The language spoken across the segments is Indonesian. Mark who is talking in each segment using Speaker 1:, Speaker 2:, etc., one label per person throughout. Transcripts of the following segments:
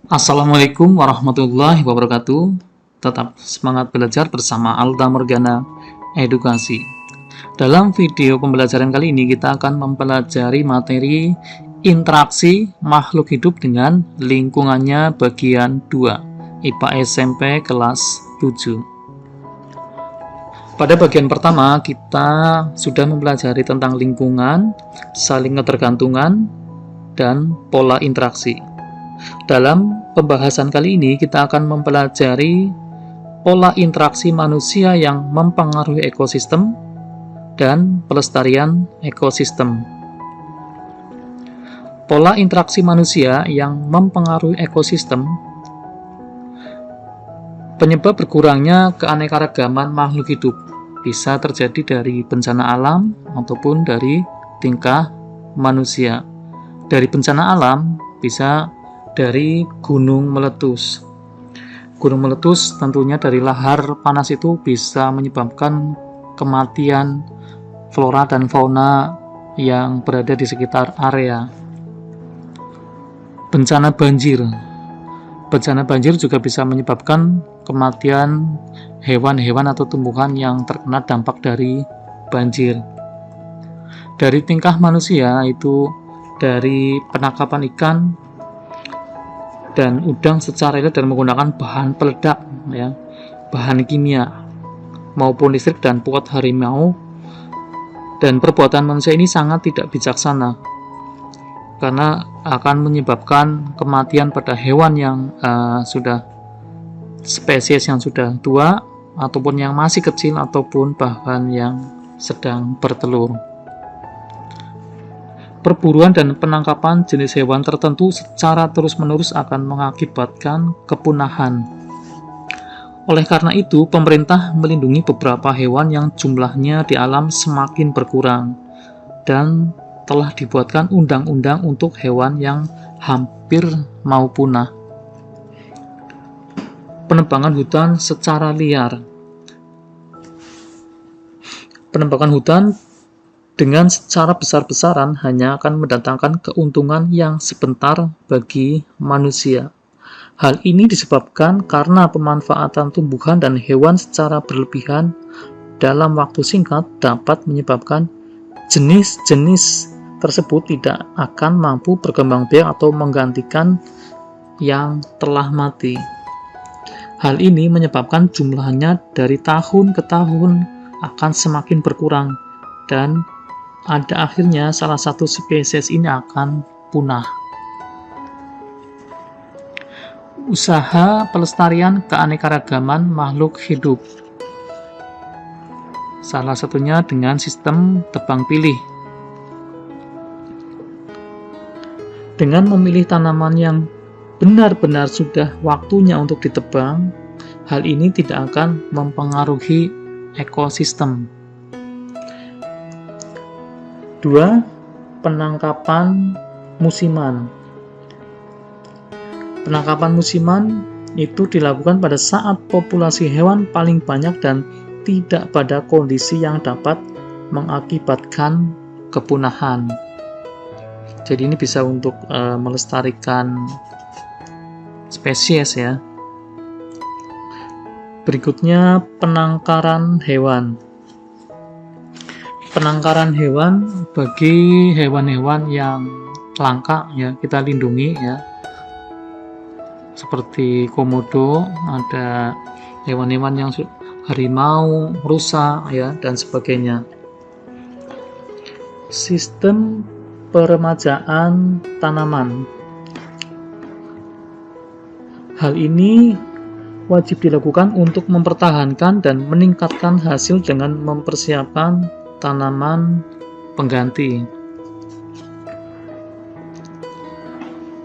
Speaker 1: Assalamualaikum warahmatullahi wabarakatuh. Tetap semangat belajar bersama Alta Morgana Edukasi. Dalam video pembelajaran kali ini kita akan mempelajari materi interaksi makhluk hidup dengan lingkungannya bagian 2, IPA SMP kelas 7. Pada bagian pertama kita sudah mempelajari tentang lingkungan, saling ketergantungan, dan pola interaksi. Dalam pembahasan kali ini kita akan mempelajari pola interaksi manusia yang mempengaruhi ekosistem dan pelestarian ekosistem. Pola interaksi manusia yang mempengaruhi ekosistem. Penyebab berkurangnya keanekaragaman makhluk hidup bisa terjadi dari bencana alam ataupun dari tingkah manusia. Dari bencana alam bisa dari gunung meletus. Gunung meletus tentunya dari lahar panas itu bisa menyebabkan kematian flora dan fauna yang berada di sekitar area. Bencana banjir. Bencana banjir juga bisa menyebabkan kematian hewan-hewan atau tumbuhan yang terkena dampak dari banjir. Dari tingkah manusia itu dari penangkapan ikan dan udang secara ilegal dan menggunakan bahan peledak, bahan kimia maupun listrik dan puat harimau, dan perbuatan manusia ini sangat tidak bijaksana karena akan menyebabkan kematian pada hewan yang sudah spesies yang sudah tua ataupun yang masih kecil ataupun bahkan yang sedang bertelur. Perburuan dan penangkapan jenis hewan tertentu secara terus-menerus akan mengakibatkan kepunahan. Oleh karena itu, pemerintah melindungi beberapa hewan yang jumlahnya di alam semakin berkurang dan telah dibuatkan undang-undang untuk hewan yang hampir mau punah. Penebangan hutan secara liar. Penebangan hutan dengan secara besar-besaran hanya akan mendatangkan keuntungan yang sebentar bagi manusia. Hal ini disebabkan karena pemanfaatan tumbuhan dan hewan secara berlebihan dalam waktu singkat dapat menyebabkan jenis-jenis tersebut tidak akan mampu berkembang biak atau menggantikan yang telah mati. Hal ini menyebabkan jumlahnya dari tahun ke tahun akan semakin berkurang dan ada akhirnya salah satu spesies ini akan punah. Usaha pelestarian keanekaragaman makhluk hidup. Salah satunya dengan sistem tebang pilih. Dengan memilih tanaman yang benar-benar sudah waktunya untuk ditebang, hal ini tidak akan mempengaruhi ekosistem. 2. Penangkapan musiman. Penangkapan musiman itu dilakukan pada saat populasi hewan paling banyak dan tidak pada kondisi yang dapat mengakibatkan kepunahan. Jadi ini bisa untuk melestarikan spesies ya. Berikutnya penangkaran hewan. Penangkaran hewan bagi hewan-hewan yang langka ya kita lindungi ya, seperti komodo, ada hewan-hewan yang harimau, rusa ya dan sebagainya. Sistem peremajaan tanaman. Hal ini wajib dilakukan untuk mempertahankan dan meningkatkan hasil dengan mempersiapkan tanaman pengganti.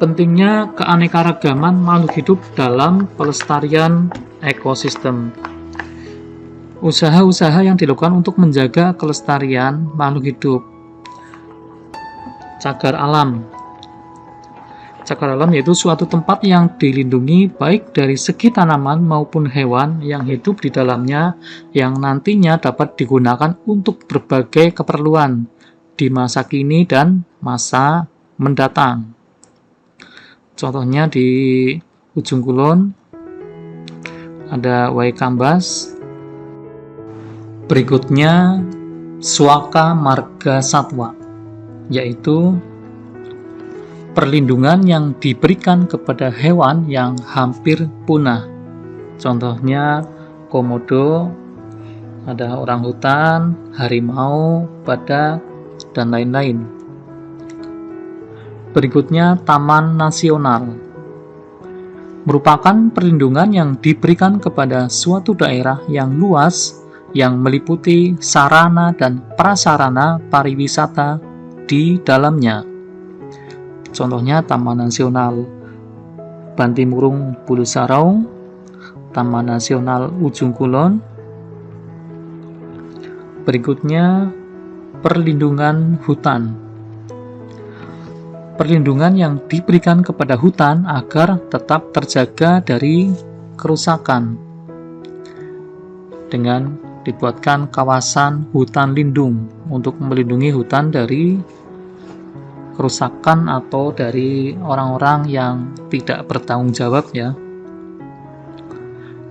Speaker 1: Pentingnya keanekaragaman makhluk hidup dalam pelestarian ekosistem. Usaha-usaha yang dilakukan untuk menjaga kelestarian makhluk hidup. Cagar alam. Cagar alam yaitu suatu tempat yang dilindungi baik dari segi tanaman maupun hewan yang hidup di dalamnya yang nantinya dapat digunakan untuk berbagai keperluan di masa kini dan masa mendatang. Contohnya di Ujung Kulon, ada Waikambas. Berikutnya Suaka Marga Satwa, yaitu perlindungan yang diberikan kepada hewan yang hampir punah. Contohnya komodo, ada orangutan, harimau, badak, dan lain-lain. Berikutnya Taman Nasional, merupakan perlindungan yang diberikan kepada suatu daerah yang luas yang meliputi sarana dan prasarana pariwisata di dalamnya. Contohnya Taman Nasional Bantimurung Bulu Sarau, Taman Nasional Ujung Kulon. Berikutnya perlindungan hutan, perlindungan yang diberikan kepada hutan agar tetap terjaga dari kerusakan dengan dibuatkan kawasan hutan lindung untuk melindungi hutan dari kerusakan atau dari orang-orang yang tidak bertanggung jawab ya.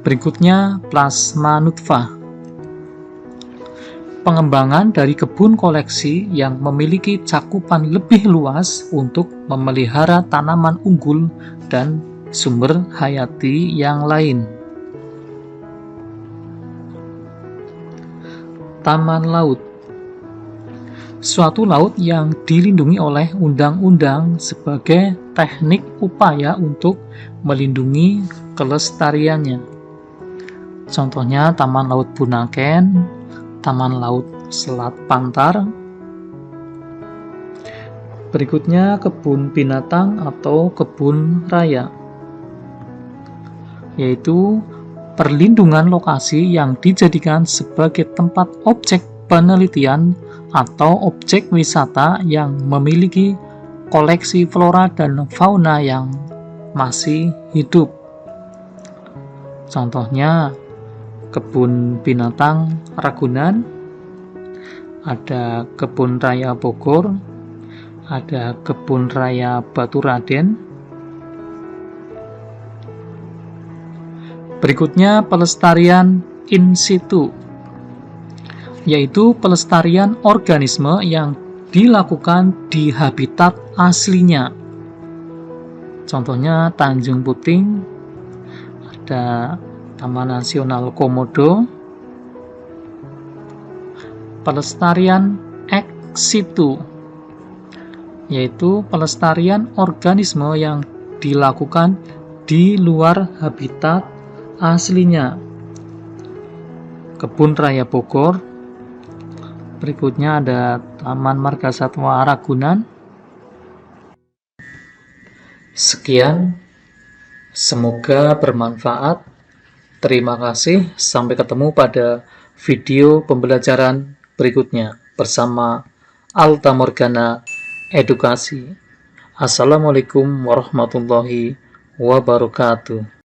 Speaker 1: Berikutnya plasma nutfah, pengembangan dari kebun koleksi yang memiliki cakupan lebih luas untuk memelihara tanaman unggul dan sumber hayati yang lain. Taman laut, suatu laut yang dilindungi oleh undang-undang sebagai teknik upaya untuk melindungi kelestariannya. Contohnya Taman Laut Bunaken, Taman Laut Selat Pantar. Berikutnya kebun binatang atau kebun raya, yaitu perlindungan lokasi yang dijadikan sebagai tempat objek penelitian atau objek wisata yang memiliki koleksi flora dan fauna yang masih hidup. Contohnya kebun binatang Ragunan, ada kebun raya Bogor, ada kebun raya Baturaden. Berikutnya pelestarian in situ, yaitu pelestarian organisme yang dilakukan di habitat aslinya. Contohnya Tanjung Puting, ada Taman Nasional Komodo. Pelestarian ex situ, yaitu pelestarian organisme yang dilakukan di luar habitat aslinya. Kebun Raya Bogor. Berikutnya ada Taman Marga Satwa Ragunan. Sekian, semoga bermanfaat. Terima kasih, sampai ketemu pada video pembelajaran berikutnya bersama Alta Morgana Edukasi. Assalamualaikum warahmatullahi wabarakatuh.